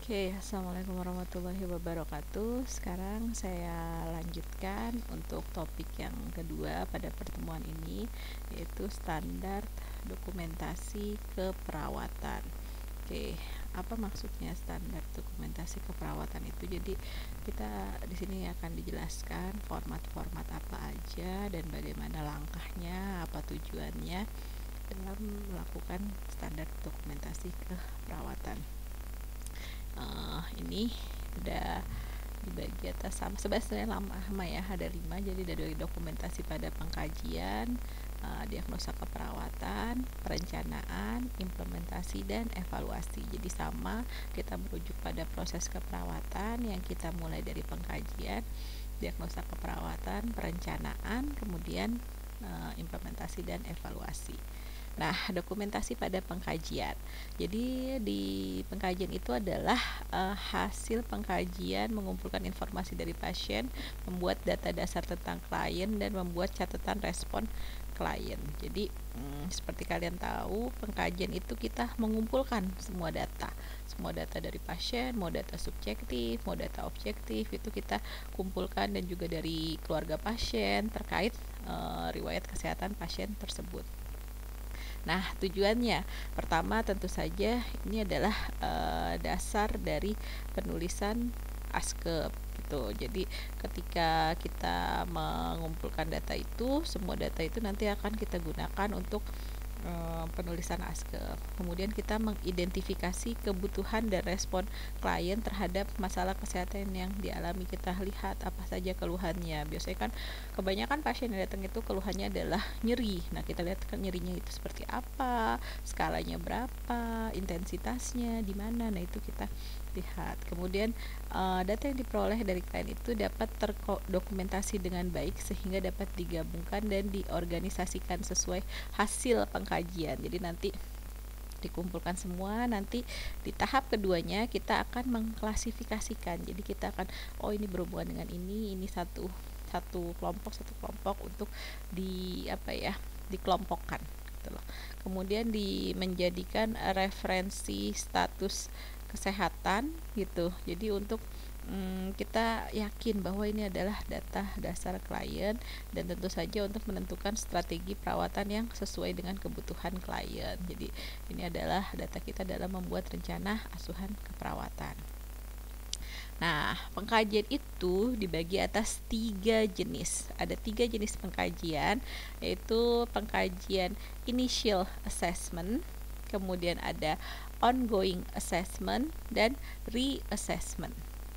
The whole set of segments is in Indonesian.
Oke, assalamualaikum warahmatullahi wabarakatuh. Sekarang saya lanjutkan untuk topik yang kedua pada pertemuan ini, yaitu standar dokumentasi keperawatan. Oke, apa maksudnya standar dokumentasi keperawatan itu? Jadi kita di sini akan dijelaskan format-format apa aja dan bagaimana langkahnya, apa tujuannya dalam melakukan standar dokumentasi keperawatan. Ini udah dibagi atas sama sebenarnya lama ya, ada 5. Jadi dari dokumentasi pada pengkajian, diagnosa keperawatan, perencanaan, implementasi, dan evaluasi. Jadi sama, kita merujuk pada proses keperawatan yang kita mulai dari pengkajian, diagnosa keperawatan, perencanaan, kemudian implementasi dan evaluasi. Nah, dokumentasi pada pengkajian. Jadi di pengkajian itu adalah hasil pengkajian, mengumpulkan informasi dari pasien, membuat data dasar tentang klien, dan membuat catatan respon klien. Jadi seperti kalian tahu, pengkajian itu kita mengumpulkan semua data dari pasien, mau data subjektif, mau data objektif, itu kita kumpulkan, dan juga dari keluarga pasien terkait riwayat kesehatan pasien tersebut. Nah, tujuannya pertama tentu saja ini adalah dasar dari penulisan ASKEP gitu. Jadi ketika kita mengumpulkan data itu, semua data itu nanti akan kita gunakan untuk penulisan ASKEP. Kemudian kita mengidentifikasi kebutuhan dan respon klien terhadap masalah kesehatan yang dialami. Kita lihat apa saja keluhannya. Biasanya kan kebanyakan pasien yang datang itu keluhannya adalah nyeri. Nah, kita lihat kan nyerinya itu seperti apa, skalanya berapa, intensitasnya di mana. Nah, itu kita lihat. Kemudian data yang diperoleh dari klien itu dapat terdokumentasi dengan baik sehingga dapat digabungkan dan diorganisasikan sesuai hasil pengkajian. Jadi nanti dikumpulkan semua, nanti di tahap keduanya kita akan mengklasifikasikan. Jadi kita akan ini berhubungan dengan ini satu kelompok untuk dikelompokkan gitu loh. Kemudian menjadikan referensi status kesehatan gitu. Jadi untuk kita yakin bahwa ini adalah data dasar klien, dan tentu saja untuk menentukan strategi perawatan yang sesuai dengan kebutuhan klien. Jadi ini adalah data kita dalam membuat rencana asuhan keperawatan. Nah, pengkajian itu dibagi atas 3 jenis. Ada 3 jenis pengkajian, yaitu pengkajian initial assessment, kemudian ada ongoing assessment, dan reassessment.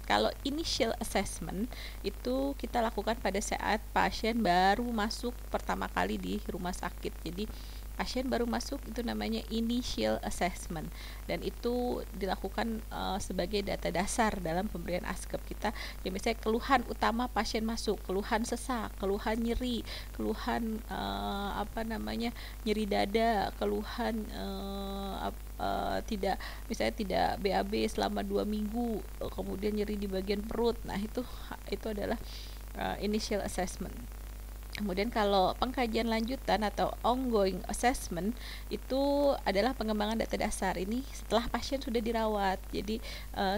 Kalau initial assessment itu kita lakukan pada saat pasien baru masuk pertama kali di rumah sakit. Jadi pasien baru masuk itu namanya initial assessment, dan itu dilakukan sebagai data dasar dalam pemberian ASKEP kita. Ya, misalnya keluhan utama pasien masuk, keluhan sesak, keluhan nyeri, keluhan nyeri dada, keluhan tidak BAB selama 2 minggu, kemudian nyeri di bagian perut. Nah, itu adalah initial assessment. Kemudian kalau pengkajian lanjutan atau ongoing assessment itu adalah pengembangan data dasar. Ini setelah pasien sudah dirawat. Jadi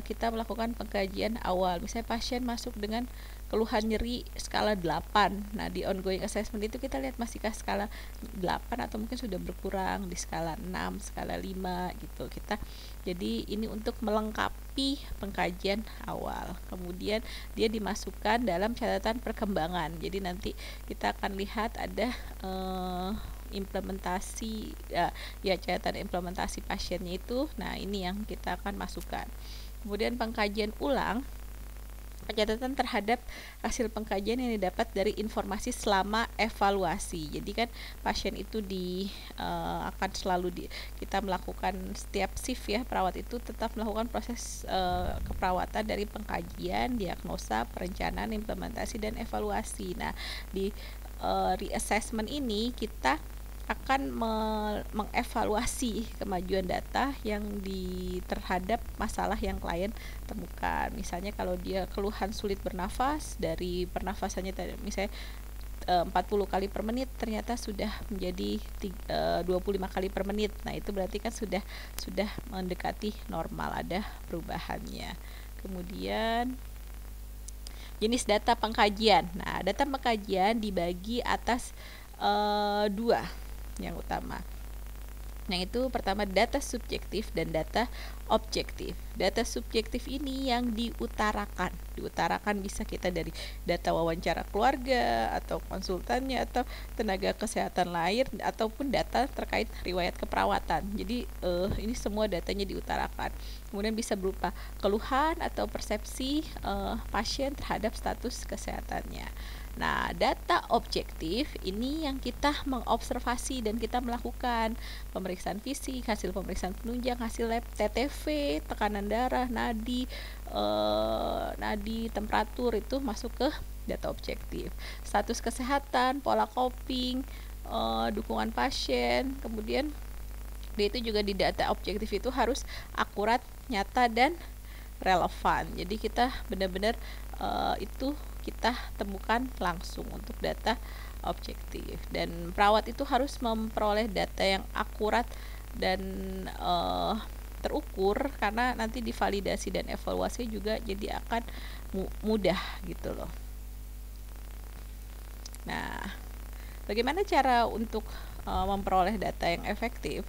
kita melakukan pengkajian awal. Misalnya pasien masuk dengan keluhan nyeri skala 8. Nah, di ongoing assessment itu kita lihat masihkah skala 8 atau mungkin sudah berkurang di skala 6, skala 5 gitu. Jadi ini untuk melengkapi pengkajian awal. Kemudian dia dimasukkan dalam catatan perkembangan. Jadi nanti kita akan lihat ada implementasi catatan implementasi pasiennya itu. Nah, ini yang kita akan masukkan. Kemudian pengkajian ulang, pencatatan terhadap hasil pengkajian yang didapat dari informasi selama evaluasi. Jadi kan pasien itu akan selalu kita melakukan setiap shift ya, perawat itu tetap melakukan proses keperawatan dari pengkajian, diagnosa, perencanaan, implementasi, dan evaluasi. Nah, di reassessment ini kita akan mengevaluasi kemajuan data yang terhadap masalah yang klien temukan. Misalnya kalau dia keluhan sulit bernafas, dari pernafasannya misalnya 40 kali per menit ternyata sudah menjadi 25 kali per menit. Nah, itu berarti kan sudah mendekati normal, ada perubahannya. Kemudian jenis data pengkajian. Nah, data pengkajian dibagi atas dua yang utama. Yang itu pertama data subjektif dan data objektif. Data subjektif ini yang diutarakan. Diutarakan bisa kita dari data wawancara keluarga atau konsultannya atau tenaga kesehatan lain ataupun data terkait riwayat keperawatan. Jadi ini semua datanya diutarakan. Kemudian bisa berupa keluhan atau persepsi pasien terhadap status kesehatannya. Nah, data objektif ini yang kita mengobservasi dan kita melakukan pemeriksaan fisik, hasil pemeriksaan penunjang, hasil lab, TTV, tekanan darah, nadi, temperatur, itu masuk ke data objektif. Status kesehatan, pola coping, dukungan pasien, kemudian itu juga di data objektif itu harus akurat, nyata, dan relevan. Jadi kita benar-benar itu kita temukan langsung untuk data objektif, dan perawat itu harus memperoleh data yang akurat dan terukur, karena nanti divalidasi dan evaluasi juga jadi akan mudah gitu loh. Nah, bagaimana cara untuk memperoleh data yang efektif?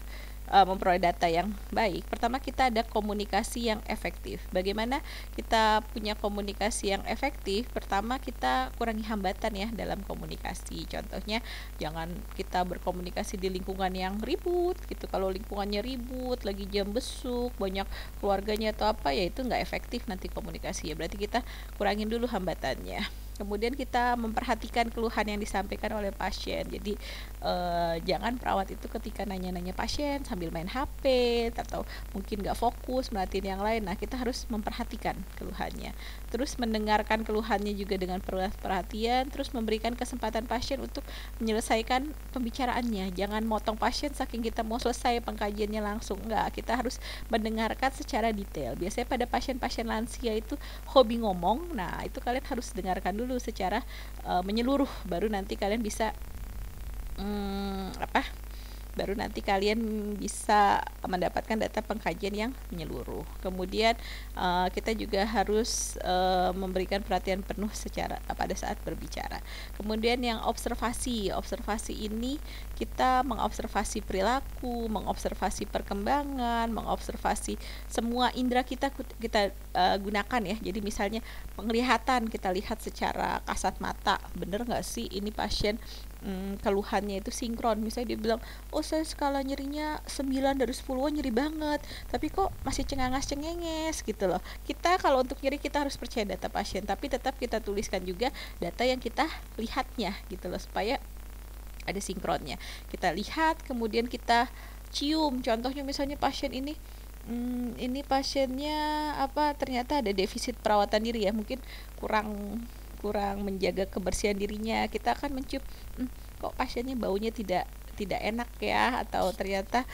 Memperoleh data yang baik, pertama kita ada komunikasi yang efektif. Bagaimana kita punya komunikasi yang efektif? Pertama, kita kurangi hambatan ya dalam komunikasi. Contohnya, jangan kita berkomunikasi di lingkungan yang ribut gitu. Kalau lingkungannya ribut, lagi jam besuk, banyak keluarganya atau apa, ya itu nggak efektif nanti komunikasi ya. Berarti kita kurangin dulu hambatannya. Kemudian kita memperhatikan keluhan yang disampaikan oleh pasien. Jadi jangan perawat itu ketika nanya-nanya pasien sambil main HP atau mungkin nggak fokus merhatiin yang lain. Nah, kita harus memperhatikan keluhannya. Terus mendengarkan keluhannya juga dengan perhatian. Terus memberikan kesempatan pasien untuk menyelesaikan pembicaraannya. Jangan motong pasien saking kita mau selesai pengkajiannya langsung. Enggak, kita harus mendengarkan secara detail. Biasanya pada pasien-pasien lansia itu hobi ngomong. Nah, itu kalian harus dengarkan dulu secara menyeluruh, baru nanti kalian bisa baru nanti kalian bisa mendapatkan data pengkajian yang menyeluruh. Kemudian kita juga harus memberikan perhatian penuh pada saat berbicara. Kemudian yang observasi ini kita mengobservasi perilaku, mengobservasi perkembangan, mengobservasi semua indera kita gunakan ya. Jadi misalnya penglihatan, kita lihat secara kasat mata, bener nggak sih ini pasien keluhannya itu sinkron. Misalnya dia bilang, oh saya skala nyerinya 9 dari 10 nyeri banget, tapi kok masih cengenges gitu loh. Kita kalau untuk nyeri kita harus percaya data pasien, tapi tetap kita tuliskan juga data yang kita lihatnya gitu loh, supaya ada sinkronnya. Kita lihat, kemudian kita cium. Contohnya misalnya pasien ini pasiennya ternyata ada defisit perawatan diri ya, mungkin kurang menjaga kebersihan dirinya. Kita akan mencium, kok pasiennya baunya tidak enak ya, atau ternyata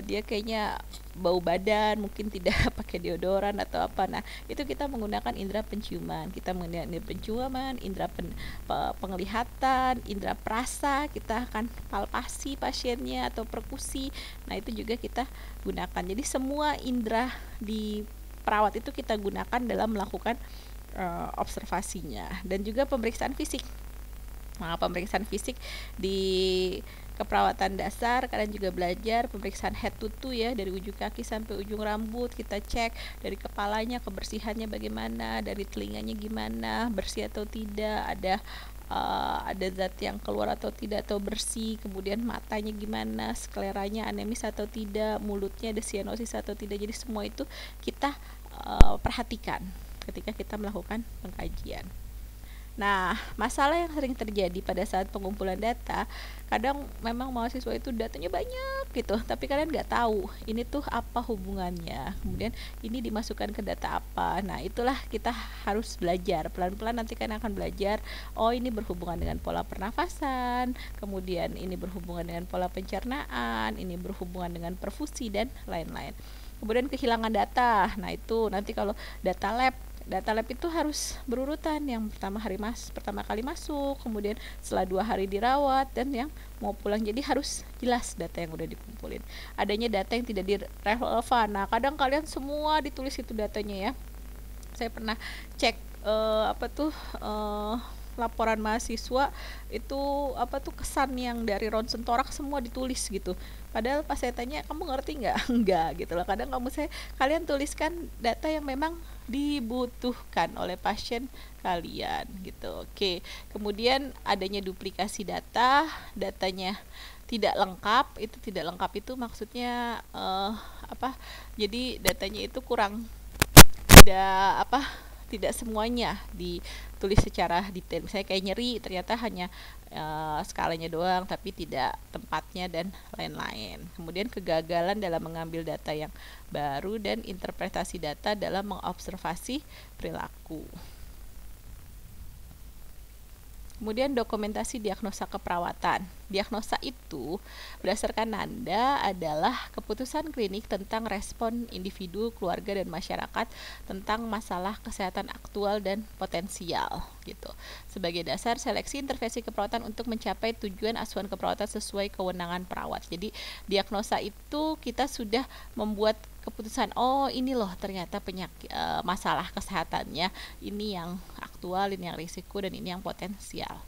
dia kayaknya bau badan, mungkin tidak pakai deodoran atau apa. Nah, itu kita menggunakan indera penciuman. Kita menggunakan indera penciuman, indera penglihatan, indera perasa. Kita akan palpasi pasiennya atau perkusi. Nah, itu juga kita gunakan. Jadi semua indera di perawat itu kita gunakan dalam melakukan observasinya. Dan juga pemeriksaan fisik. Nah, pemeriksaan fisik di keperawatan dasar kalian juga belajar pemeriksaan head to toe ya, dari ujung kaki sampai ujung rambut. Kita cek dari kepalanya kebersihannya bagaimana, dari telinganya gimana, bersih atau tidak, ada zat yang keluar atau tidak atau bersih. Kemudian matanya gimana, skleranya anemis atau tidak, mulutnya ada sianosis atau tidak. Jadi semua itu kita perhatikan ketika kita melakukan pengkajian. Nah, masalah yang sering terjadi pada saat pengumpulan data, kadang memang mahasiswa itu datanya banyak gitu, tapi kalian nggak tahu ini tuh apa hubungannya, kemudian ini dimasukkan ke data apa. Nah, itulah kita harus belajar pelan-pelan. Nanti kalian akan belajar, oh ini berhubungan dengan pola pernafasan, kemudian ini berhubungan dengan pola pencernaan, ini berhubungan dengan perfusi dan lain-lain. Kemudian kehilangan data. Nah, itu nanti kalau data lab data lab itu harus berurutan. Yang pertama kali masuk, kemudian setelah 2 hari dirawat, dan yang mau pulang. Jadi harus jelas data yang udah dikumpulin. Adanya data yang tidak relevan. Nah, kadang kalian semua ditulis itu datanya ya. Saya pernah cek laporan mahasiswa itu kesan yang dari ronsen torak semua ditulis gitu. Padahal pas saya tanya, kamu ngerti nggak? Enggak gitu loh. Kadang kalian tuliskan data yang memang dibutuhkan oleh pasien kalian gitu. Oke. Kemudian adanya duplikasi datanya tidak lengkap. Tidak lengkap itu maksudnya jadi datanya itu kurang, tidak semuanya ditulis secara detail. Misalnya kayak nyeri, ternyata hanya skalanya doang, tapi tidak tempatnya dan lain-lain. Kemudian kegagalan dalam mengambil data yang baru dan interpretasi data dalam mengobservasi perilaku. Kemudian dokumentasi diagnosa keperawatan. Diagnosa itu berdasarkan Nanda adalah keputusan klinik tentang respon individu, keluarga, dan masyarakat tentang masalah kesehatan aktual dan potensial gitu. Sebagai dasar seleksi intervensi keperawatan untuk mencapai tujuan asuhan keperawatan sesuai kewenangan perawat. Jadi diagnosa itu kita sudah membuat keputusan, oh ini loh ternyata penyakit, masalah kesehatannya ini yang aktual, ini yang risiko, dan ini yang potensial.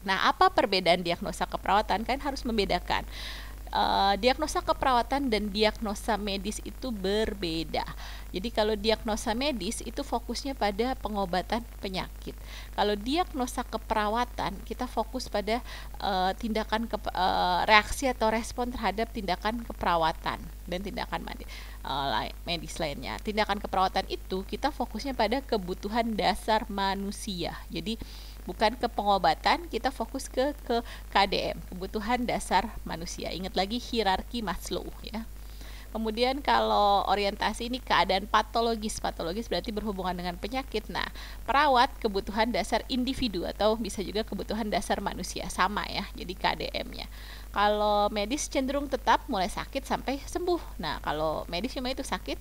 Nah, apa perbedaan diagnosa keperawatan? Kan harus membedakan. Diagnosa keperawatan dan diagnosa medis itu berbeda. Jadi kalau diagnosa medis itu fokusnya pada pengobatan penyakit. Kalau diagnosa keperawatan kita fokus pada reaksi atau respon terhadap tindakan keperawatan dan tindakan medis lainnya. Tindakan keperawatan itu kita fokusnya pada kebutuhan dasar manusia. Jadi bukan ke pengobatan, kita fokus ke KDM, kebutuhan dasar manusia. Ingat lagi hierarki Maslow ya. Kemudian kalau orientasi ini keadaan patologis berarti berhubungan dengan penyakit. Nah, perawat kebutuhan dasar individu atau bisa juga kebutuhan dasar manusia, sama ya, jadi KDM-nya. Kalau medis cenderung tetap mulai sakit sampai sembuh. Nah, kalau medis cuma itu sehat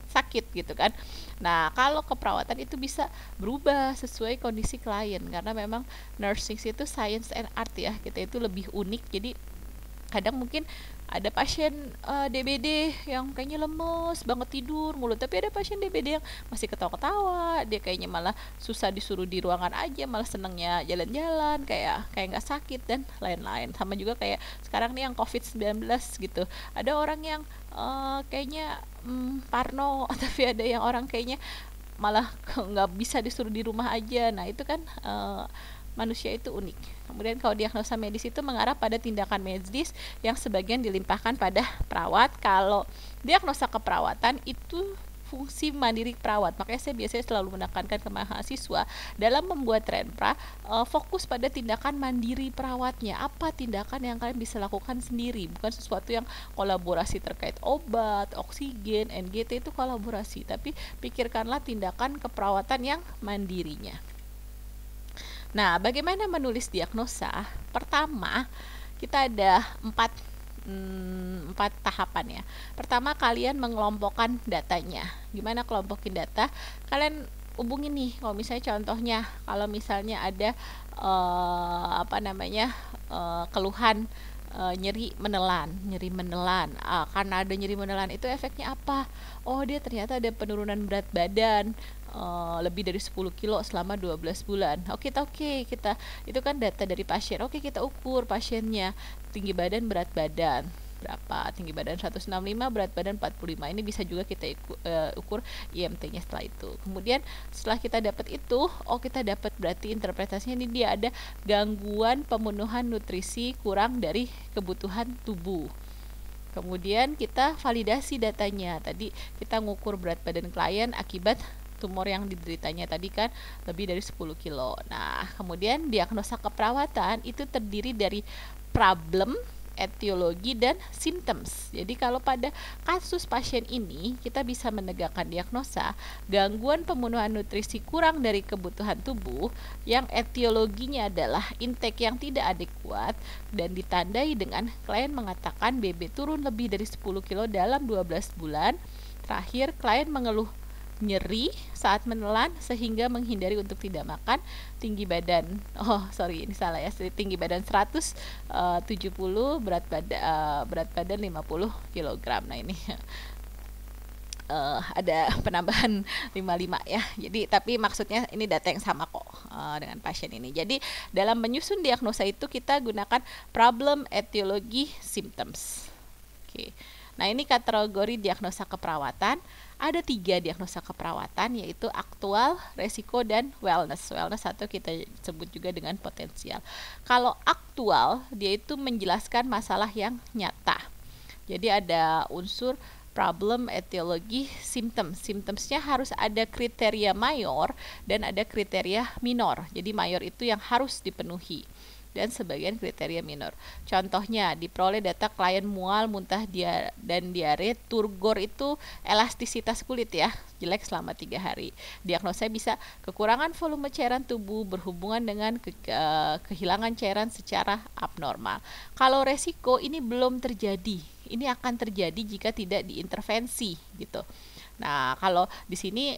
sakit gitu kan. Nah, kalau keperawatan itu bisa berubah sesuai kondisi klien, karena memang nursing itu science and art ya, kita itu lebih unik. Jadi kadang mungkin ada pasien DBD yang kayaknya lemes banget tidur mulu, tapi ada pasien DBD yang masih ketawa-ketawa, dia kayaknya malah susah disuruh di ruangan aja, malah senengnya jalan-jalan, kayak nggak sakit dan lain-lain. Sama juga kayak sekarang nih yang COVID-19 gitu, ada orang yang kayaknya parno, tapi ada yang orang kayaknya malah nggak bisa disuruh di rumah aja. Nah itu kan manusia itu unik. Kemudian kalau diagnosa medis itu mengarah pada tindakan medis yang sebagian dilimpahkan pada perawat. Kalau diagnosa keperawatan itu fungsi mandiri perawat. Makanya saya biasanya selalu menekankan ke mahasiswa dalam membuat Renpra, fokus pada tindakan mandiri perawatnya. Apa tindakan yang kalian bisa lakukan sendiri, bukan sesuatu yang kolaborasi terkait obat, oksigen, NGT itu kolaborasi, tapi pikirkanlah tindakan keperawatan yang mandirinya. Nah, bagaimana menulis diagnosa? Pertama, kita ada empat tahapan ya. Pertama, kalian mengelompokkan datanya. Gimana kelompokin data? Kalian hubungin nih, kalau misalnya contohnya, kalau misalnya ada keluhan nyeri menelan. Karena ada nyeri menelan itu efeknya apa? Oh, dia ternyata ada penurunan berat badan lebih dari 10 kilo selama 12 bulan. Oke, kita itu kan data dari pasien. Oke, kita ukur pasiennya tinggi badan, berat badan berapa, tinggi badan 165, berat badan 45. Ini bisa juga kita ukur IMT-nya setelah itu. Kemudian setelah kita dapat itu, kita dapat berarti interpretasinya ini dia ada gangguan pemenuhan nutrisi kurang dari kebutuhan tubuh. Kemudian kita validasi datanya. Tadi kita ngukur berat badan klien akibat tumor yang dideritanya tadi kan lebih dari 10 kilo. Nah, kemudian diagnosa keperawatan itu terdiri dari problem, etiologi, dan symptoms. Jadi kalau pada kasus pasien ini kita bisa menegakkan diagnosa gangguan pemenuhan nutrisi kurang dari kebutuhan tubuh yang etiologinya adalah intake yang tidak adekuat dan ditandai dengan klien mengatakan BB turun lebih dari 10 kilo dalam 12 bulan. Terakhir, klien mengeluh nyeri saat menelan sehingga menghindari untuk tidak makan, tinggi badan, ini salah ya, tinggi badan 170, berat badan 50 kg. Nah ini ada penambahan 55 ya. Jadi tapi maksudnya ini data yang sama kok dengan pasien ini. Jadi dalam menyusun diagnosa itu kita gunakan problem, etiologi, symptoms. Oke. Nah ini kategori diagnosa keperawatan. Ada 3 diagnosa keperawatan, yaitu aktual, resiko, dan wellness. Wellness atau kita sebut juga dengan potensial. Kalau aktual, dia itu menjelaskan masalah yang nyata. Jadi ada unsur problem, etiologi, symptom. Symptomsnya harus ada kriteria mayor dan ada kriteria minor. Jadi mayor itu yang harus dipenuhi dan sebagian kriteria minor. Contohnya, diperoleh data klien mual, muntah, dan diare. Turgor itu elastisitas kulit ya, jelek selama 3 hari. Diagnosa bisa kekurangan volume cairan tubuh berhubungan dengan kehilangan cairan secara abnormal. Kalau resiko ini belum terjadi, ini akan terjadi jika tidak diintervensi gitu. Nah, kalau di sini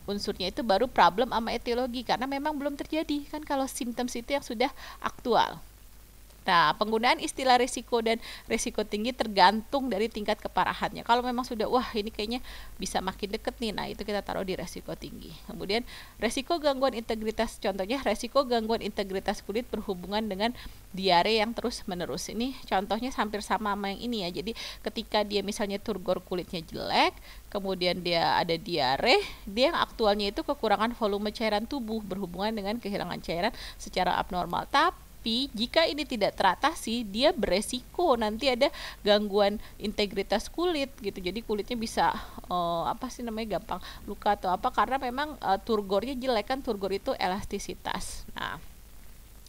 unsurnya itu baru problem sama etiologi karena memang belum terjadi. Kan kalau symptoms itu yang sudah aktual. Nah, penggunaan istilah risiko dan risiko tinggi tergantung dari tingkat keparahannya. Kalau memang sudah, wah ini kayaknya bisa makin deket nih, nah itu kita taruh di risiko tinggi. Kemudian risiko gangguan integritas, contohnya risiko gangguan integritas kulit berhubungan dengan diare yang terus menerus. Ini contohnya hampir sama yang ini ya. Jadi ketika dia misalnya turgor kulitnya jelek, kemudian dia ada diare, dia yang aktualnya itu kekurangan volume cairan tubuh berhubungan dengan kehilangan cairan secara abnormal. Tapi jika ini tidak teratasi, dia beresiko nanti ada gangguan integritas kulit gitu. Jadi kulitnya bisa gampang luka atau apa karena memang turgornya jelek. Kan turgor itu elastisitas. Nah,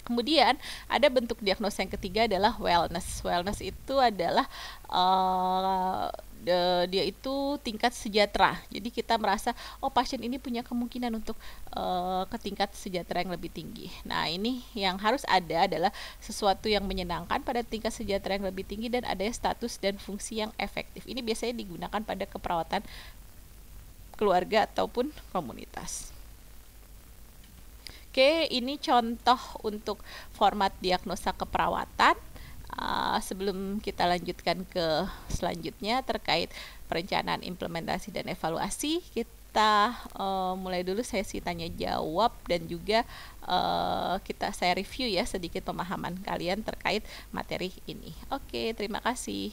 kemudian ada bentuk diagnosa yang ketiga adalah wellness. Wellness itu adalah dia itu tingkat sejahtera. Jadi kita merasa pasien ini punya kemungkinan untuk ke tingkat sejahtera yang lebih tinggi. Nah ini yang harus ada adalah sesuatu yang menyenangkan pada tingkat sejahtera yang lebih tinggi dan ada status dan fungsi yang efektif. Ini biasanya digunakan pada keperawatan keluarga ataupun komunitas. Oke, ini contoh untuk format diagnosa keperawatan. Sebelum kita lanjutkan ke selanjutnya terkait perencanaan, implementasi, dan evaluasi, kita mulai dulu sesi tanya jawab dan juga saya review ya sedikit pemahaman kalian terkait materi ini. Oke, terima kasih.